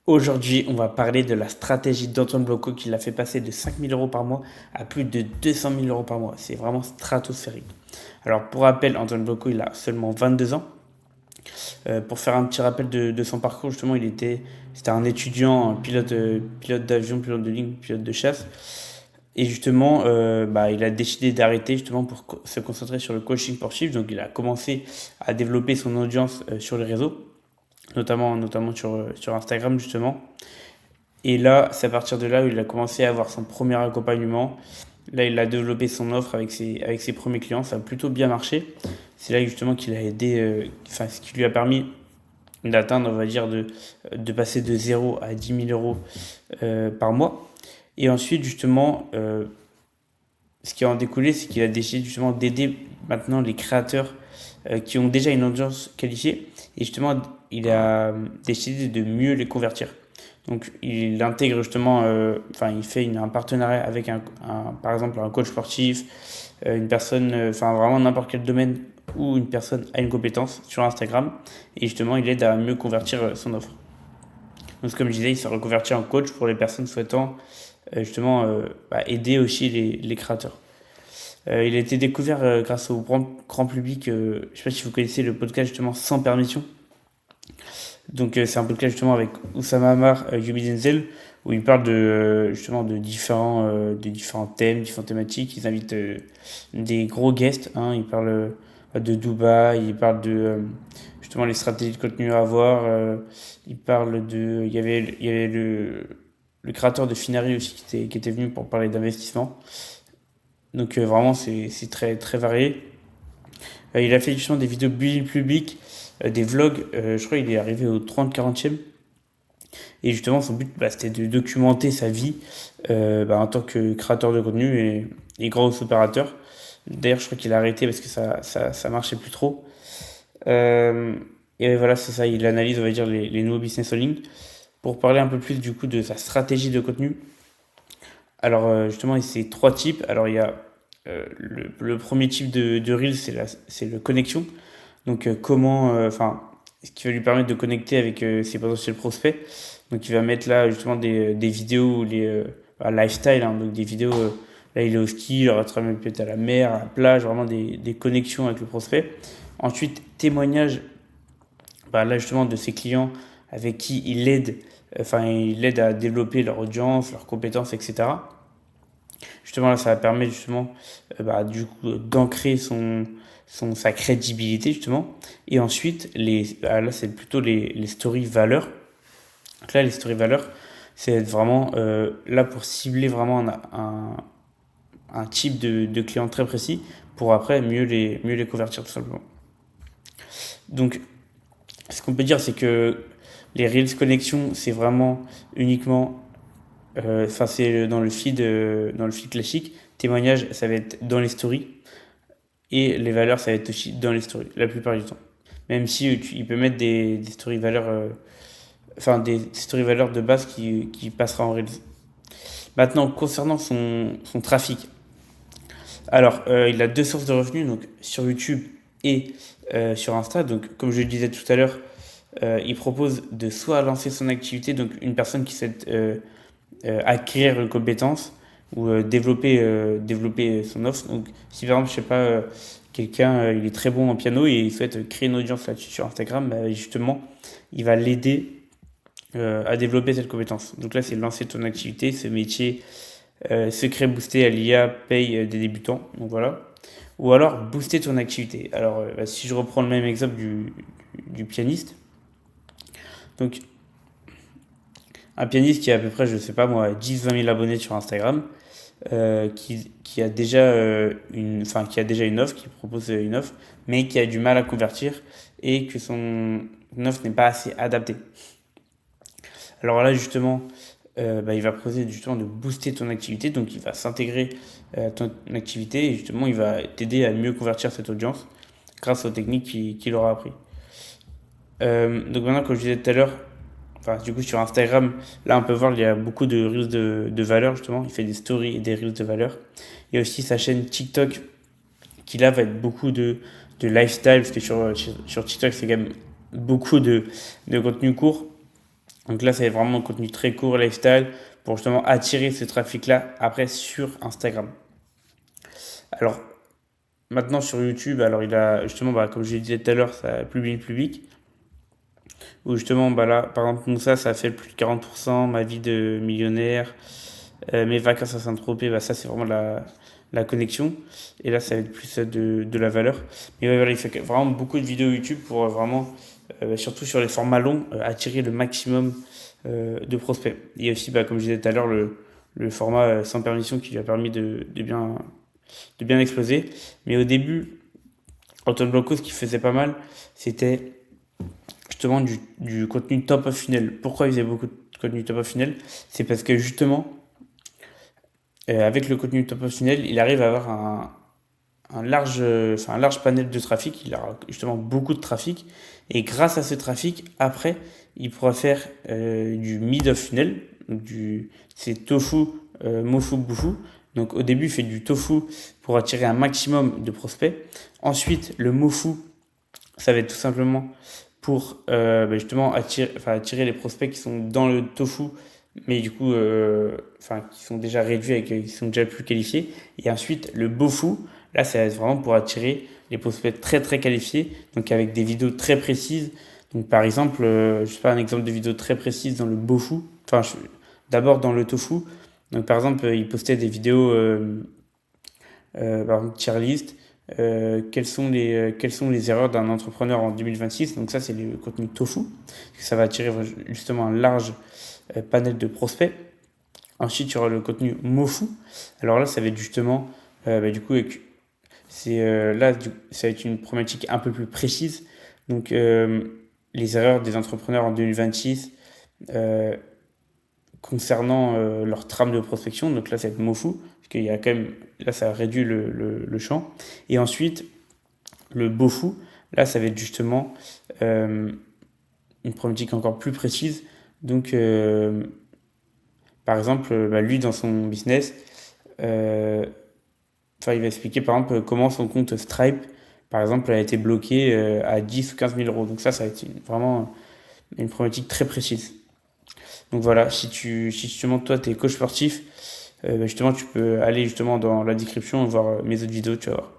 Aujourd'hui, on va parler de la stratégie d'Antoine Bloco qui l'a fait passer de 5 000 € par mois à plus de 200 000 € par mois. C'est vraiment stratosphérique. Alors, pour rappel, Antoine Bloco, il a seulement 22 ans. Pour faire un petit rappel de son parcours, justement, c'était un étudiant, un pilote d'avion, pilote de ligne, pilote de chasse. Et justement, il a décidé d'arrêter justement pour se concentrer sur le coaching sportif. Donc, il a commencé à développer son audience sur les réseaux, notamment sur Instagram justement. Et là, c'est à partir de là où il a commencé à avoir son premier accompagnement. Là, il a développé son offre avec ses premiers clients. Ça a plutôt bien marché. C'est là justement qu'il a aidé, enfin, ce qui lui a permis d'atteindre, on va dire, de passer de 0 à 10 000 € par mois. Et ensuite, justement, ce qui a en découlé, c'est qu'il a décidé justement d'aider maintenant les créateurs qui ont déjà une audience qualifiée. Et justement, il a décidé de mieux les convertir. Donc, il intègre justement, enfin, il fait un partenariat avec par exemple, un coach sportif, une personne, enfin, vraiment n'importe quel domaine où une personne a une compétence sur Instagram. Et justement, il aide à mieux convertir son offre. Donc, comme je disais, il s'est reconverti en coach pour les personnes souhaitant justement aider aussi les créateurs. Il a été découvert grâce au grand public. Je ne sais pas si vous connaissez le podcast justement Sans Permission. Donc c'est un podcast justement avec Oussama Ammar, Yumi Denzel, où ils parlent justement de différents thèmes, différentes thématiques. Ils invitent des gros guests. Hein. Ils parlent de Dubaï, ils parlent de justement les stratégies de contenu à avoir. Ils parlent de... Il y avait le créateur de Finari aussi qui était venu pour parler d'investissement. Donc vraiment c'est très, très varié. Il a fait justement des vidéos publiques, des vlogs. Je crois qu'il est arrivé au 30-40e. Et justement, son but, c'était de documenter sa vie en tant que créateur de contenu et gros opérateur. D'ailleurs, je crois qu'il a arrêté parce que ça marchait plus trop. Et voilà, c'est ça. Il analyse, on va dire, les nouveaux business en ligne. Pour parler un peu plus du coup de sa stratégie de contenu. Alors, justement, c'est trois types. Alors, il y a le premier type de reel, c'est le connexion. Donc enfin, ce qui va lui permettre de connecter avec ses potentiels prospects. Donc il va mettre là justement des vidéos où lifestyle, hein, donc des vidéos, là il est au ski, il aura travaillé peut-être à la mer, à la plage, vraiment des connexions avec le prospect. Ensuite, témoignage, là justement de ses clients avec qui il aide à développer leur audience, leurs compétences, etc. Justement, là, ça va permettre justement du coup, d'ancrer sa crédibilité, justement. Et ensuite, là, c'est plutôt les stories valeurs. Donc là, les stories valeurs, c'est vraiment là pour cibler vraiment un type de client très précis pour après mieux les convertir tout simplement. Donc, ce qu'on peut dire, c'est que les Reels Connection, c'est vraiment uniquement enfin, c'est dans le feed classique. Témoignage, ça va être dans les stories. Et les valeurs, ça va être aussi dans les stories, la plupart du temps. Même si il peut mettre des stories valeurs, enfin des stories valeurs de base qui passera en Reels. Maintenant, concernant son trafic. Alors, il a deux sources de revenus, donc sur YouTube et sur Insta. Donc, comme je le disais tout à l'heure, il propose de soit lancer son activité, donc une personne qui souhaite acquérir une compétence ou développer son offre. Donc, si par exemple, je sais pas, quelqu'un il est très bon en piano et il souhaite créer une audience là-dessus sur Instagram, justement, il va l'aider à développer cette compétence. Donc là, c'est lancer ton activité, ce métier secret boosté à l'IA paye des débutants. Donc voilà. Ou alors booster ton activité. Alors, si je reprends le même exemple du pianiste, donc un pianiste qui a à peu près, je sais pas moi, 10-20 000 abonnés sur Instagram, qui a déjà une offre, qui propose une offre, mais qui a du mal à convertir et que son offre n'est pas assez adaptée. Alors là, justement, il va proposer justement de booster ton activité, donc il va s'intégrer à ton activité et justement, il va t'aider à mieux convertir cette audience grâce aux techniques qu'il aura appris. Donc maintenant, comme je disais tout à l'heure, enfin, du coup, sur Instagram, là, on peut voir qu'il y a beaucoup de reels de valeur, justement. Il fait des stories et des reels de valeur. Il y a aussi sa chaîne TikTok, qui là va être beaucoup de lifestyle, parce que sur TikTok, c'est quand même beaucoup de contenu court. Donc là, c'est vraiment un contenu très court, lifestyle, pour justement attirer ce trafic-là après sur Instagram. Alors maintenant sur YouTube, alors il a justement, bah, comme je le disais tout à l'heure, ça publie le public. Où justement, bah là, par exemple, Moussa, ça a fait plus de 40%, ma vie de millionnaire, mes vacances à Saint-Tropez, bah ça c'est vraiment la connexion. Et là, ça va être plus de la valeur. Mais ouais, voilà, il fait vraiment beaucoup de vidéos YouTube pour vraiment, surtout sur les formats longs, attirer le maximum de prospects. Et aussi, bah, comme je disais tout à l'heure, le format sans permission qui lui a permis de bien exploser. Mais au début, Antoine Blanco, ce qui faisait pas mal, c'était justement du contenu top of funnel. Pourquoi il faisait beaucoup de contenu top of funnel? C'est parce que justement, avec le contenu top of funnel, il arrive à avoir un large panel de trafic. Il a justement beaucoup de trafic. Et grâce à ce trafic, après, il pourra faire du mid of funnel. C'est tofu, mofu, bufu. Donc au début, il fait du tofu pour attirer un maximum de prospects. Ensuite, le mofu, ça va être tout simplement pour justement attirer les prospects qui sont dans le tofu, mais du coup, qui sont déjà réduits et qui sont déjà plus qualifiés. Et ensuite, le bofu, là, c'est vraiment pour attirer les prospects très très qualifiés, donc avec des vidéos très précises. Donc par exemple, je sais pas, un exemple de vidéo très précise dans le bofu, d'abord dans le tofu. Donc par exemple, il postait des vidéos, par exemple, tier list, quelles sont les erreurs d'un entrepreneur en 2026. Donc ça, c'est le contenu tofu. Ça va attirer justement un large panel de prospects. Ensuite, il y aura le contenu mofu. Alors là, ça va être justement, du coup, ça va être une problématique un peu plus précise. Donc, les erreurs des entrepreneurs en 2026 euh, concernant leur trame de prospection. Donc là, ça va être mofu, parce qu'il y a quand même, là, ça réduit le champ. Et ensuite, le bofu, là, ça va être justement euh, une problématique encore plus précise. Donc, par exemple, bah, lui, dans son business, euh, il va expliquer par exemple comment son compte Stripe, par exemple, a été bloqué à 10 ou 15 000 euros. Donc ça va être vraiment une problématique très précise. Donc voilà, si justement toi, tu es coach sportif, justement, tu peux aller justement dans la description et voir mes autres vidéos, tu vas voir.